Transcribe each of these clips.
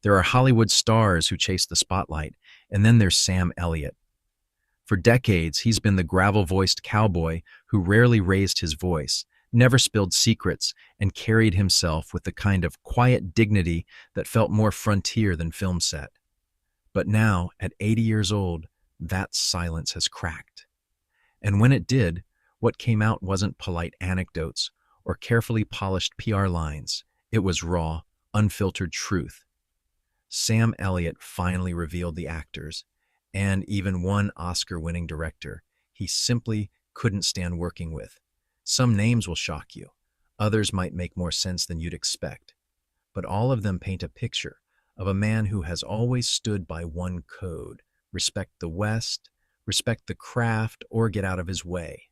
There are Hollywood stars who chase the spotlight, and then there's Sam Elliott. For decades, he's been the gravel-voiced cowboy who rarely raised his voice, never spilled secrets, and carried himself with the kind of quiet dignity that felt more frontier than film set. But now, at 80 years old, that silence has cracked. And when it did, what came out wasn't polite anecdotes or carefully polished PR lines. It was raw, unfiltered truth. Sam Elliott finally revealed the actors, and even one Oscar-winning director he simply couldn't stand working with. Some names will shock you. Others might make more sense than you'd expect. But all of them paint a picture of a man who has always stood by one code: respect the West, respect the craft, or get out of his way.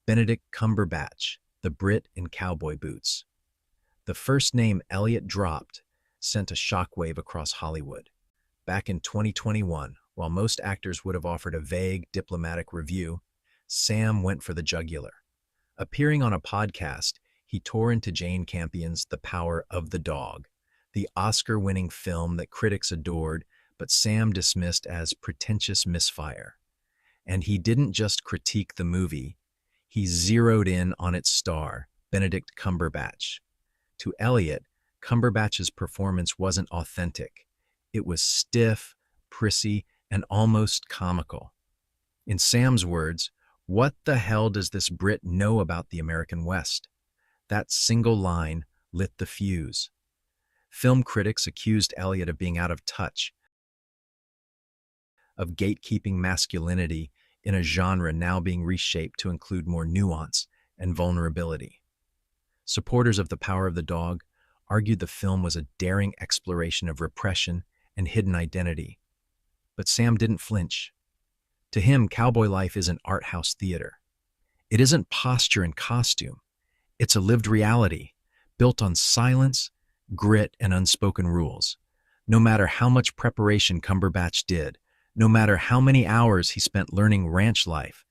Benedict Cumberbatch, the Brit in cowboy boots. The first name Elliot dropped sent a shockwave across Hollywood. Back in 2021, while most actors would have offered a vague, diplomatic review, Sam went for the jugular. Appearing on a podcast, he tore into Jane Campion's The Power of the Dog, the Oscar-winning film that critics adored, but Sam dismissed as pretentious misfire. And he didn't just critique the movie, he zeroed in on its star, Benedict Cumberbatch. To Elliot, Cumberbatch's performance wasn't authentic. It was stiff, prissy, and almost comical. In Sam's words, "What the hell does this Brit know about the American West?" That single line lit the fuse. Film critics accused Elliot of being out of touch, of gatekeeping masculinity in a genre now being reshaped to include more nuance and vulnerability. Supporters of The Power of the Dog argued the film was a daring exploration of repression and hidden identity. But Sam didn't flinch. To him, cowboy life isn't art house theater. It isn't posture and costume. It's a lived reality, built on silence, grit, and unspoken rules. No matter how much preparation Cumberbatch did, no matter how many hours he spent learning ranch life,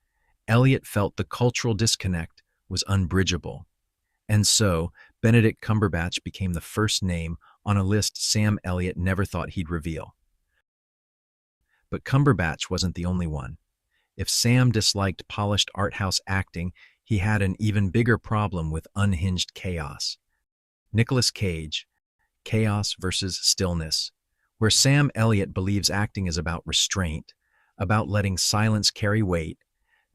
Elliot felt the cultural disconnect was unbridgeable. And so, Benedict Cumberbatch became the first name on a list Sam Elliott never thought he'd reveal. But Cumberbatch wasn't the only one. If Sam disliked polished art house acting, he had an even bigger problem with unhinged chaos. Nicolas Cage, Chaos versus Stillness, where Sam Elliott believes acting is about restraint, about letting silence carry weight,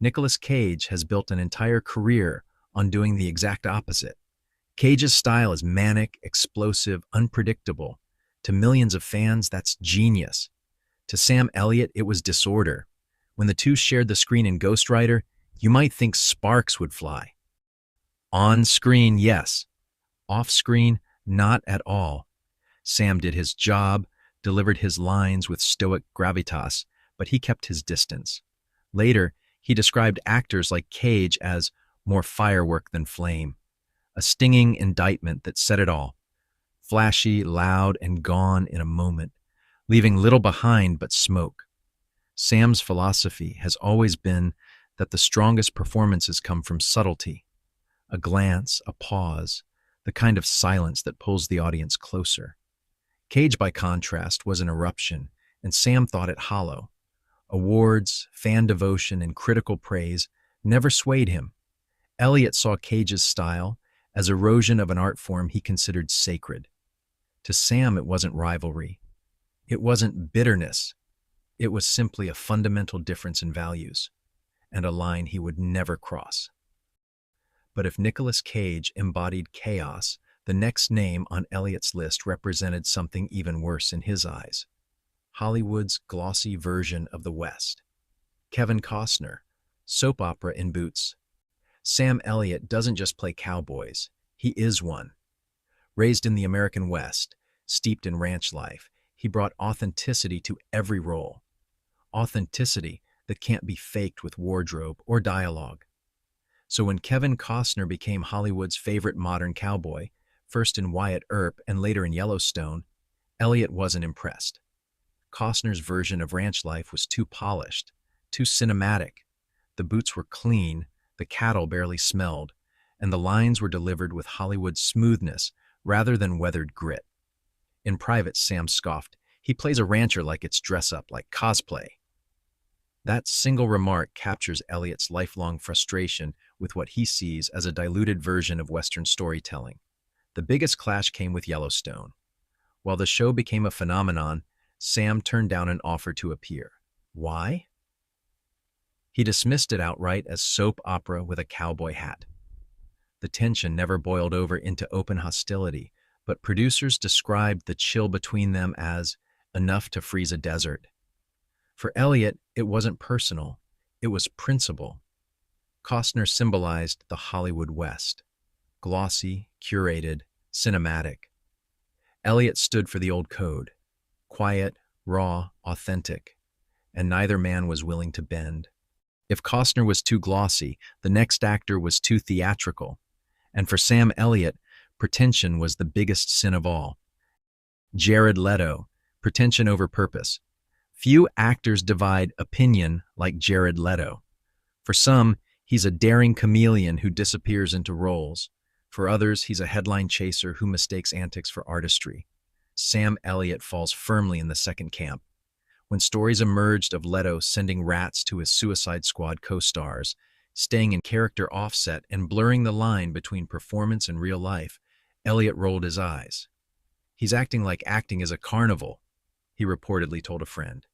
Nicolas Cage has built an entire career on doing the exact opposite. Cage's style is manic, explosive, unpredictable. To millions of fans, that's genius. To Sam Elliott, it was disorder. When the two shared the screen in Ghost Rider, you might think sparks would fly. On screen, yes. Off screen, not at all. Sam did his job, delivered his lines with stoic gravitas, but he kept his distance. Later, he described actors like Cage as more firework than flame, a stinging indictment that said it all: flashy, loud, and gone in a moment, leaving little behind but smoke. Sam's philosophy has always been that the strongest performances come from subtlety, a glance, a pause, the kind of silence that pulls the audience closer. Cage, by contrast, was an eruption, and Sam thought it hollow. Awards, fan devotion, and critical praise never swayed him. Elliot saw Cage's style as erosion of an art form he considered sacred. To Sam, it wasn't rivalry. It wasn't bitterness. It was simply a fundamental difference in values, and a line he would never cross. But if Nicolas Cage embodied chaos, the next name on Elliot's list represented something even worse in his eyes: Hollywood's glossy version of the West. Kevin Costner, soap opera in boots. Sam Elliott doesn't just play cowboys, he is one. Raised in the American West, steeped in ranch life, he brought authenticity to every role. Authenticity that can't be faked with wardrobe or dialogue. So when Kevin Costner became Hollywood's favorite modern cowboy, first in Wyatt Earp and later in Yellowstone, Elliot wasn't impressed. Costner's version of ranch life was too polished, too cinematic. The boots were clean, the cattle barely smelled, and the lines were delivered with Hollywood smoothness rather than weathered grit. In private, Sam scoffed. He plays a rancher like it's dress up, like cosplay. That single remark captures Elliot's lifelong frustration with what he sees as a diluted version of Western storytelling. The biggest clash came with Yellowstone. While the show became a phenomenon, Sam turned down an offer to appear. Why? He dismissed it outright as soap opera with a cowboy hat. The tension never boiled over into open hostility, but producers described the chill between them as enough to freeze a desert. For Elliot, it wasn't personal, it was principle. Costner symbolized the Hollywood West. Glossy, curated, cinematic. Elliot stood for the old code. Quiet, raw, authentic. And neither man was willing to bend. If Costner was too glossy, the next actor was too theatrical. And for Sam Elliott, pretension was the biggest sin of all. Jared Leto, pretension over purpose. Few actors divide opinion like Jared Leto. For some, he's a daring chameleon who disappears into roles. For others, he's a headline chaser who mistakes antics for artistry. Sam Elliott falls firmly in the second camp. When stories emerged of Leto sending rats to his Suicide Squad co-stars, staying in character offset and blurring the line between performance and real life, Elliott rolled his eyes. He's acting like acting is a carnival, he reportedly told a friend.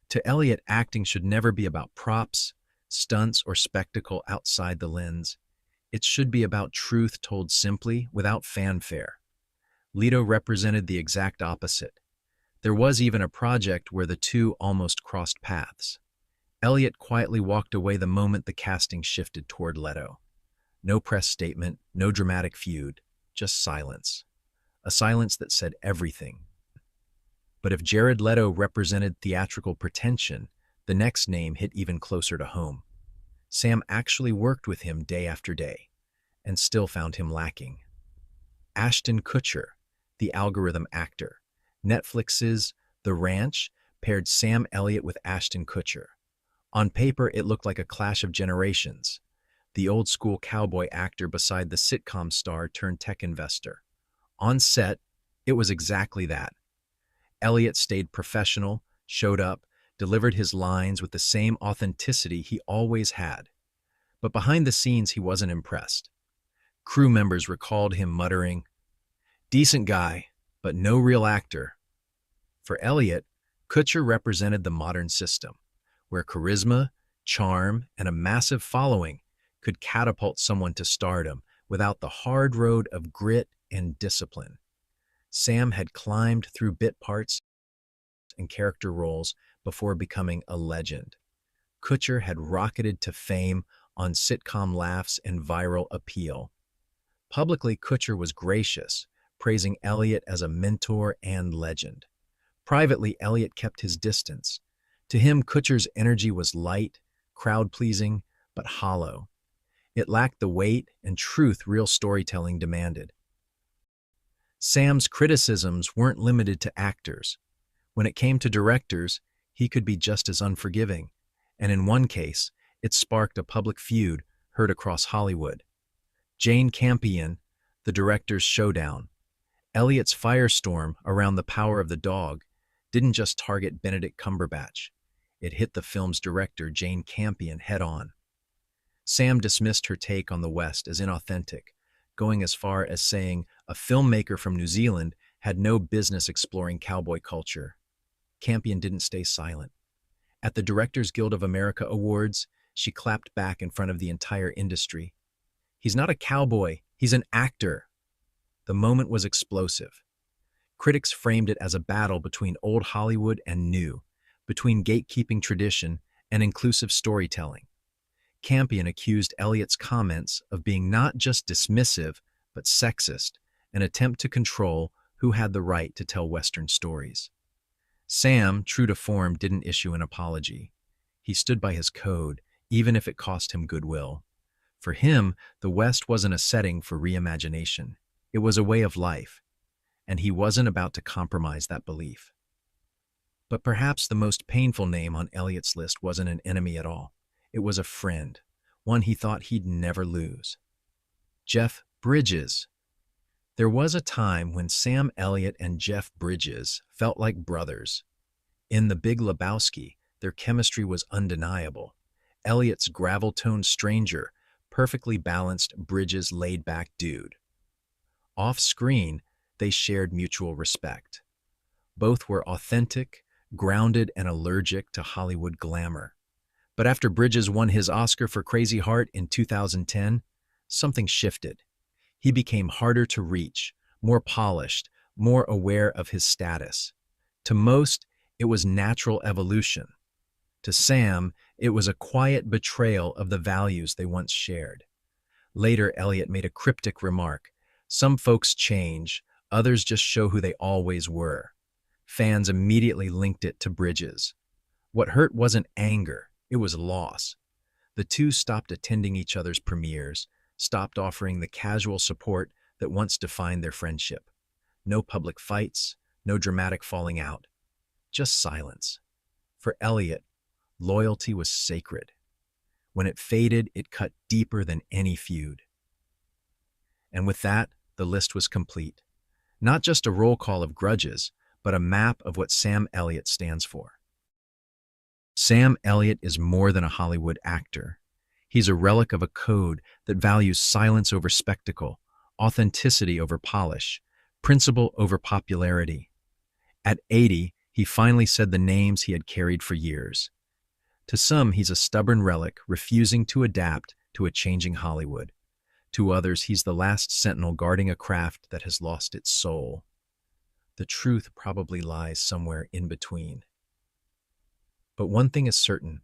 To Elliott, acting should never be about props, stunts, or spectacle outside the lens. It should be about truth told simply, without fanfare. Leto represented the exact opposite. There was even a project where the two almost crossed paths. Elliott quietly walked away the moment the casting shifted toward Leto. No press statement, no dramatic feud, just silence. A silence that said everything. But if Jared Leto represented theatrical pretension, the next name hit even closer to home. Sam actually worked with him day after day, and still found him lacking. Ashton Kutcher, the algorithm actor. Netflix's The Ranch paired Sam Elliott with Ashton Kutcher. On paper, it looked like a clash of generations. The old-school cowboy actor beside the sitcom star turned tech investor. On set, it was exactly that. Elliott stayed professional, showed up, delivered his lines with the same authenticity he always had. But behind the scenes, he wasn't impressed. Crew members recalled him muttering, "Decent guy, but no real actor." For Elliott, Kutcher represented the modern system, where charisma, charm, and a massive following could catapult someone to stardom without the hard road of grit and discipline. Sam had climbed through bit parts and character roles before becoming a legend. Kutcher had rocketed to fame on sitcom laughs and viral appeal. Publicly, Kutcher was gracious, praising Elliott as a mentor and legend. Privately, Elliott kept his distance. To him, Kutcher's energy was light, crowd-pleasing, but hollow. It lacked the weight and truth real storytelling demanded. Sam's criticisms weren't limited to actors. When it came to directors, he could be just as unforgiving, and in one case, it sparked a public feud heard across Hollywood. Jane Campion, the director's showdown. Elliott's firestorm around the power of the dog didn't just target Benedict Cumberbatch. It hit the film's director, Jane Campion, head-on. Sam dismissed her take on the West as inauthentic, going as far as saying a filmmaker from New Zealand had no business exploring cowboy culture. Campion didn't stay silent. At the Directors Guild of America Awards, she clapped back in front of the entire industry. "He's not a cowboy, he's an actor." The moment was explosive. Critics framed it as a battle between old Hollywood and new, between gatekeeping tradition and inclusive storytelling. Campion accused Elliott's comments of being not just dismissive, but sexist, an attempt to control who had the right to tell Western stories. Sam, true to form, didn't issue an apology. He stood by his code, even if it cost him goodwill. For him, the West wasn't a setting for reimagination. It was a way of life, and he wasn't about to compromise that belief. But perhaps the most painful name on Elliott's list wasn't an enemy at all. It was a friend, one he thought he'd never lose. Jeff Bridges. There was a time when Sam Elliott and Jeff Bridges felt like brothers. In The Big Lebowski, their chemistry was undeniable. Elliott's gravel-toned stranger perfectly balanced Bridges' laid-back dude. Off-screen, they shared mutual respect. Both were authentic, grounded, and allergic to Hollywood glamour. But after Bridges won his Oscar for Crazy Heart in 2010, something shifted. He became harder to reach, more polished, more aware of his status. To most, it was natural evolution. To Sam, it was a quiet betrayal of the values they once shared. Later, Elliot made a cryptic remark. Some folks change, others just show who they always were. Fans immediately linked it to Bridges. What hurt wasn't anger, it was loss. The two stopped attending each other's premieres, stopped offering the casual support that once defined their friendship. No public fights, no dramatic falling out, just silence. For Elliot, loyalty was sacred. When it faded, it cut deeper than any feud. And with that, the list was complete. Not just a roll call of grudges, but a map of what Sam Elliott stands for. Sam Elliott is more than a Hollywood actor. He's a relic of a code that values silence over spectacle, authenticity over polish, principle over popularity. At 80, he finally said the names he had carried for years. To some, he's a stubborn relic, refusing to adapt to a changing Hollywood. To others, he's the last sentinel guarding a craft that has lost its soul. The truth probably lies somewhere in between. But one thing is certain.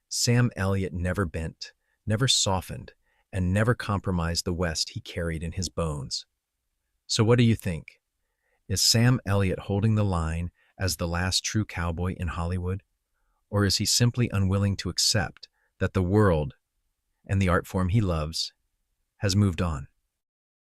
Sam Elliott never bent, never softened, and never compromised the West he carried in his bones. So what do you think? Is Sam Elliott holding the line as the last true cowboy in Hollywood? Or is he simply unwilling to accept that the world, and the art form he loves, has moved on?